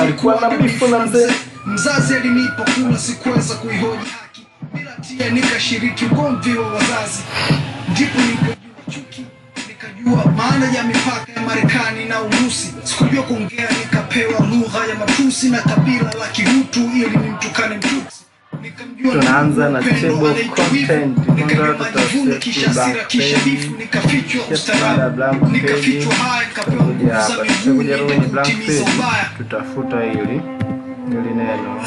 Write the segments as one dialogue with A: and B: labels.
A: alikuwa na bifu na mzee.
B: Mzazi alinipa kula, sikuweza kuihoji haki, bila tia nikashiriki ugomvi wa wazazi. Ndipo nilipojua chuki, nikajua maana ya mipaka ya Marekani na Urusi. Sikujua kuongea, nikapewa lugha ya matusi na kabila la Kihutu ili nimtukane Mtutsi.
A: Tunaanza na table of content.
B: Kisha hasira, kisha bifu, nikafichwa ustaarabu, nikafichwa haya, nikapewa nguvu za miguu, nikutimiza ubaya.
A: Tutafuta hili neno.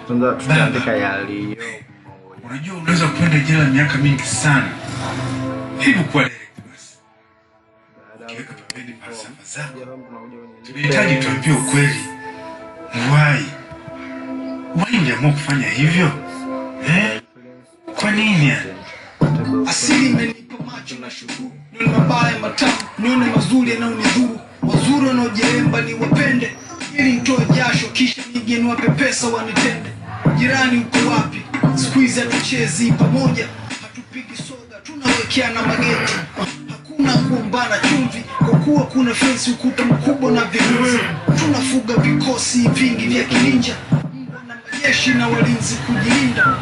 A: Tutaandika yaliyo.
C: Unajua unaweza kwenda jela miaka mingi sana. Hebu kwa direct basi. Kiweka pembeni falsafa zako. Tunahitaji tuambie ukweli. Why ndio kufanya hivyo? Kwa nini?
B: Asili imenipa macho na shukuru. Nione mabaya matamu, nione mazuri yanayonidhuru. Wazuri wanaojeremba ni wapende, ili nitoe jasho kisha nije niwape pesa wanitende. Jirani uko wapi? Siku hizi hatuchezi pamoja, hatupigi soga, tunawekeana mageti. Hakuna kuombana chumvi, kwa kuwa kuna fence ukuta mkubwa na vizuizi. Tunafuga vikosi vingi vya kininja, na majeshi na walinzi kujilinda.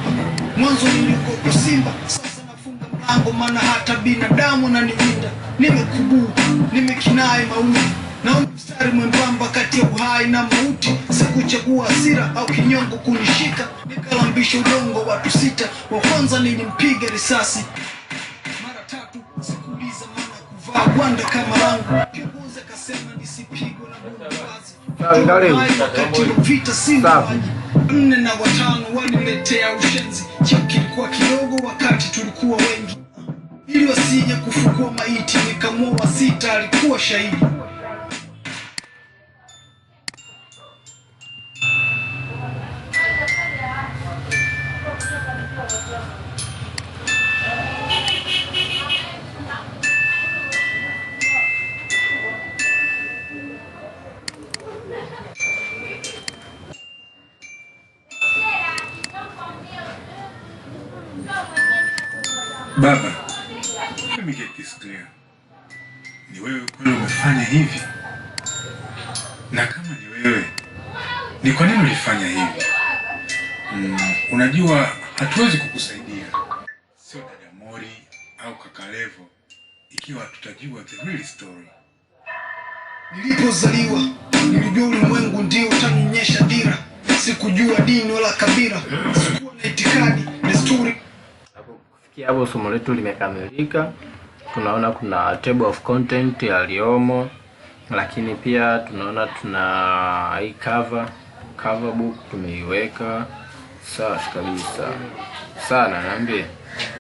B: Mwanzo nilikuwa simba, sasa nafunga mlango, maana hata binadamu ananiwinda. Nimekubuu, nimekinai mauti, na mstari mwembamba kati ya uhai na mauti. Sikuchagua hasira au kinyongo kunishika, nikalambisha udongo watu sita. Wa kwanza nilimpiga risasi mara 3, sikuuliza maana kuvaa gwanda kama langu. Kiongozi akasema nisipigwe na bunduki. Wakati vita simba 4 na 5 waniletea ushenzi. Cheki kilikuwa kidogo wakati tulikuwa wengi, ili wasije kufukua maiti. Nikamwoa 6, alikuwa shahidi.
C: Baba, let me get this clear. Ni wewe kweli umefanya hivi? Na kama ni wewe, ni kwa nini ulifanya hivi? Unajua hatuwezi kukusaidia, sio dada Mori au kaka Levo, ikiwa tutajua the real story.
B: Nilipozaliwa nilijua ulimwengu ndio utanionyesha dira. Sikujua dini wala kabila, sikuwa na itikadi, desturi.
A: Kufikia hapo somo letu limekamilika. Tunaona kuna table of content yaliyomo, lakini pia tunaona tuna hii cover book tumeiweka. Sawa kabisa sana, naambie.